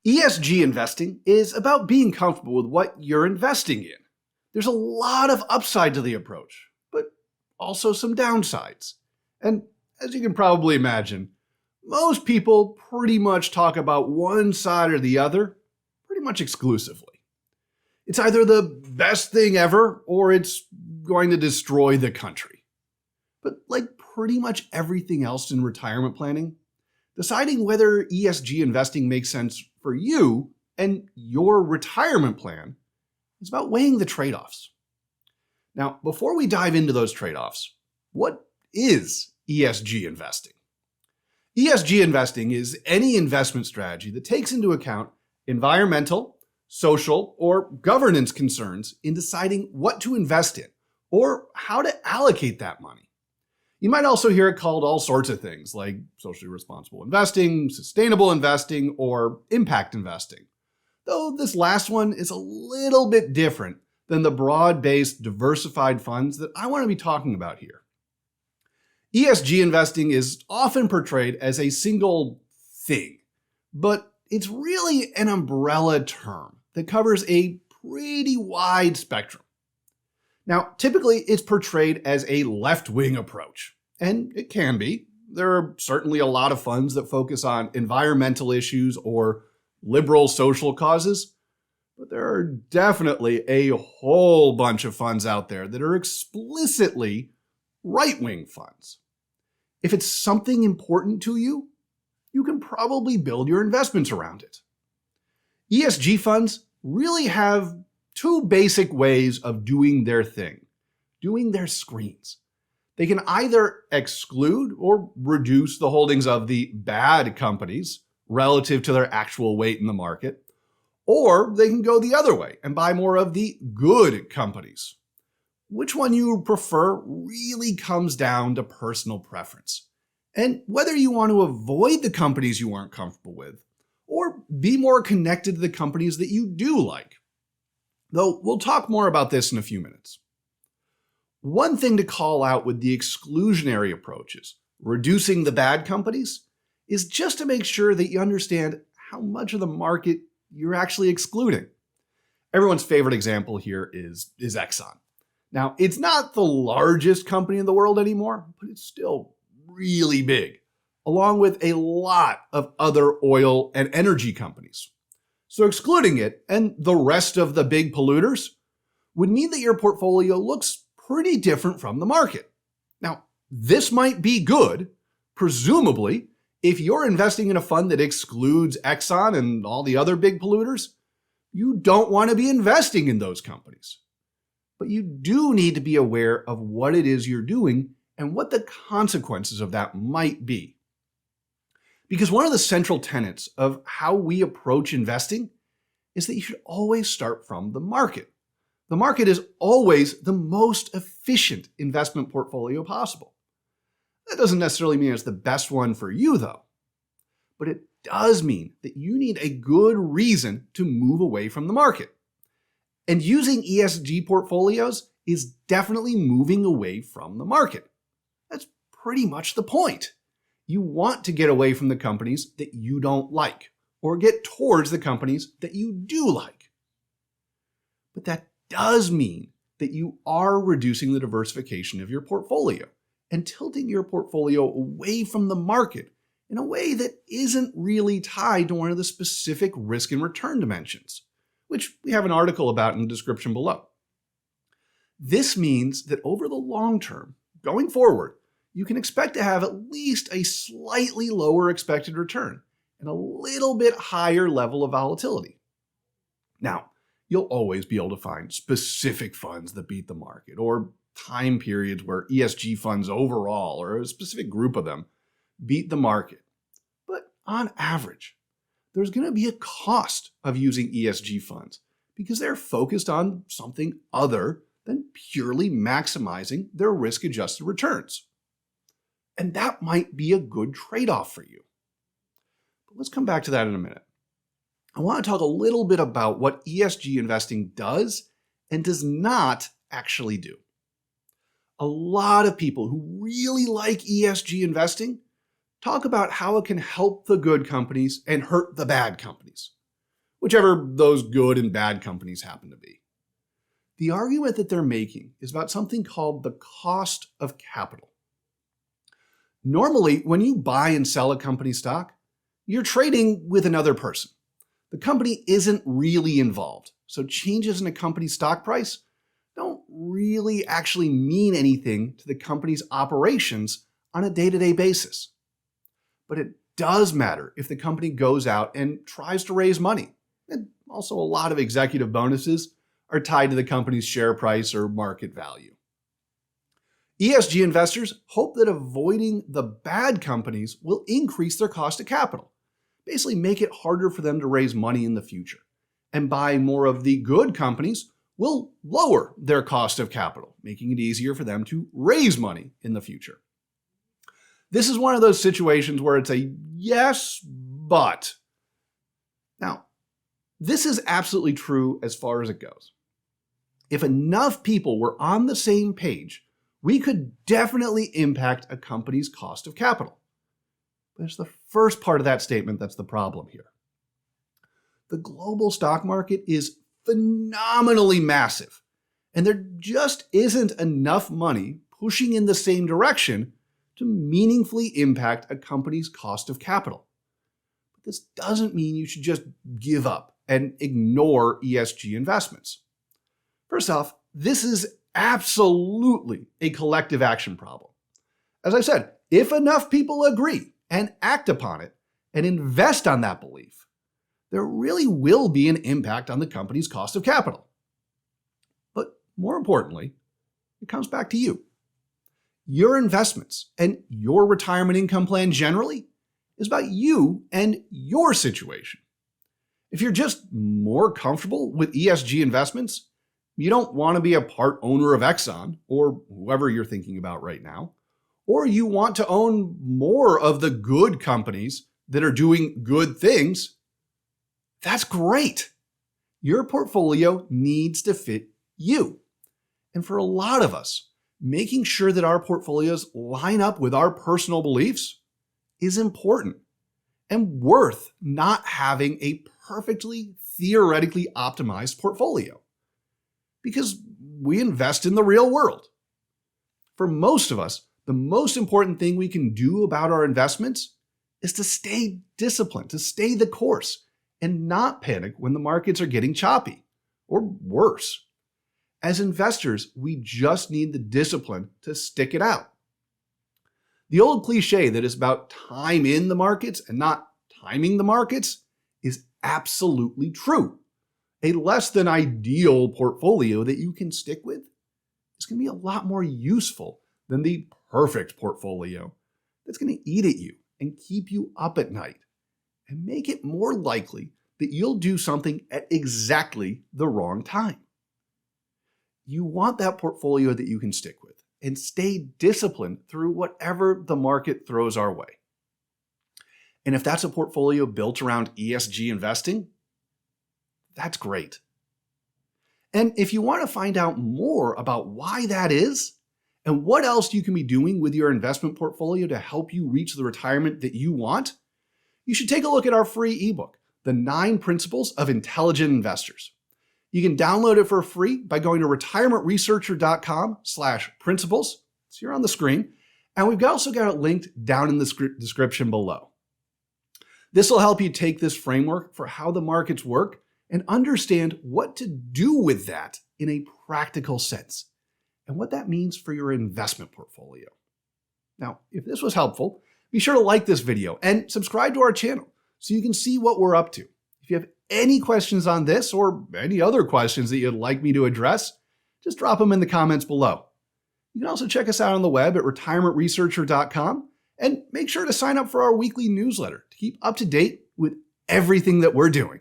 ESG investing is about being comfortable with what you're investing in. There's a lot of upside to the approach, but also some downsides. And as you can probably imagine, most people pretty much talk about one side or the other pretty much exclusively. It's either the best thing ever or it's going to destroy the country. But like pretty much everything else in retirement planning, deciding whether ESG investing makes sense for you and your retirement plan is about weighing the trade-offs. Now, before we dive into those trade-offs, what is ESG investing? ESG investing is any investment strategy that takes into account environmental, social, or governance concerns in deciding what to invest in or how to allocate that money. You might also hear it called all sorts of things like socially responsible investing, sustainable investing, or impact investing. Though this last one is a little bit different than the broad-based diversified funds that I want to be talking about here. ESG investing is often portrayed as a single thing, but it's really an umbrella term that covers a pretty wide spectrum. Now, typically it's portrayed as a left-wing approach, and it can be. There are certainly a lot of funds that focus on environmental issues or liberal social causes, but there are definitely a whole bunch of funds out there that are explicitly right-wing funds. If it's something important to you, you can probably build your investments around it. ESG funds really have two basic ways of doing their thing, doing their screens. They can either exclude or reduce the holdings of the bad companies relative to their actual weight in the market, or they can go the other way and buy more of the good companies. Which one you prefer really comes down to personal preference and whether you want to avoid the companies you aren't comfortable with or be more connected to the companies that you do like. Though we'll talk more about this in a few minutes. One thing to call out with the exclusionary approaches, reducing the bad companies, is just to make sure that you understand how much of the market you're actually excluding. Everyone's favorite example here is Exxon. Now, it's not the largest company in the world anymore, but it's still really big, along with a lot of other oil and energy companies. So excluding it and the rest of the big polluters would mean that your portfolio looks pretty different from the market. Now, this might be good, presumably, if you're investing in a fund that excludes Exxon and all the other big polluters, you don't want to be investing in those companies. But you do need to be aware of what it is you're doing and what the consequences of that might be. Because one of the central tenets of how we approach investing is that you should always start from the market. The market is always the most efficient investment portfolio possible. That doesn't necessarily mean it's the best one for you, though. But it does mean that you need a good reason to move away from the market. And using ESG portfolios is definitely moving away from the market. That's pretty much the point. You want to get away from the companies that you don't like, or get towards the companies that you do like. But that does mean that you are reducing the diversification of your portfolio and tilting your portfolio away from the market in a way that isn't really tied to one of the specific risk and return dimensions, which we have an article about in the description below. This means that over the long term, going forward, you can expect to have at least a slightly lower expected return and a little bit higher level of volatility. Now, you'll always be able to find specific funds that beat the market or time periods where ESG funds overall or a specific group of them beat the market. But on average, there's going to be a cost of using ESG funds because they're focused on something other than purely maximizing their risk-adjusted returns. And that might be a good trade-off for you. But let's come back to that in a minute. I want to talk a little bit about what ESG investing does and does not actually do. A lot of people who really like ESG investing talk about how it can help the good companies and hurt the bad companies. whichever those good and bad companies happen to be. The argument that they're making is about something called the cost of capital. Normally, when you buy and sell a company stock, you're trading with another person. The company isn't really involved, so changes in a company's stock price don't really actually mean anything to the company's operations on a day-to-day basis. But it does matter if the company goes out and tries to raise money. And also a lot of executive bonuses are tied to the company's share price or market value. ESG investors hope that avoiding the bad companies will increase their cost of capital, basically make it harder for them to raise money in the future. And buying more of the good companies will lower their cost of capital, making it easier for them to raise money in the future. This is one of those situations where it's a yes, but. Now, this is absolutely true as far as it goes. If enough people were on the same page, we could definitely impact a company's cost of capital. But it's the first part of that statement that's the problem here. The global stock market is phenomenally massive, and there just isn't enough money pushing in the same direction to meaningfully impact a company's cost of capital. But this doesn't mean you should just give up and ignore ESG investments. First off, this is absolutely a collective action problem. As I said, if enough people agree and act upon it and invest on that belief, there really will be an impact on the company's cost of capital. But more importantly, it comes back to you. Your investments and your retirement income plan generally is about you and your situation. If you're just more comfortable with ESG investments, you don't want to be a part owner of Exxon or whoever you're thinking about right now, or you want to own more of the good companies that are doing good things, that's great. Your portfolio needs to fit you. And for a lot of us, making sure that our portfolios line up with our personal beliefs is important and worth not having a perfectly theoretically optimized portfolio. Because we invest in the real world. For most of us, the most important thing we can do about our investments is to stay disciplined, to stay the course, and not panic when the markets are getting choppy, or worse. As investors, we just need the discipline to stick it out. The old cliche that is about time in the markets and not timing the markets is absolutely true. A less than ideal portfolio that you can stick with is going to be a lot more useful than the perfect portfolio that's going to eat at you and keep you up at night and make it more likely that you'll do something at exactly the wrong time. You want that portfolio that you can stick with and stay disciplined through whatever the market throws our way. And if that's a portfolio built around ESG investing, that's great. And if you want to find out more about why that is and what else you can be doing with your investment portfolio to help you reach the retirement that you want, you should take a look at our free ebook, The 9 Principles of Intelligent Investors. You can download it for free by going to retirementresearcher.com/principles. It's here on the screen. And we've also got it linked down in the description below. This will help you take this framework for how the markets work and understand what to do with that in a practical sense and what that means for your investment portfolio. Now, if this was helpful, be sure to like this video and subscribe to our channel so you can see what we're up to. If you have any questions on this or any other questions that you'd like me to address, just drop them in the comments below. You can also check us out on the web at retirementresearcher.com and make sure to sign up for our weekly newsletter to keep up to date with everything that we're doing.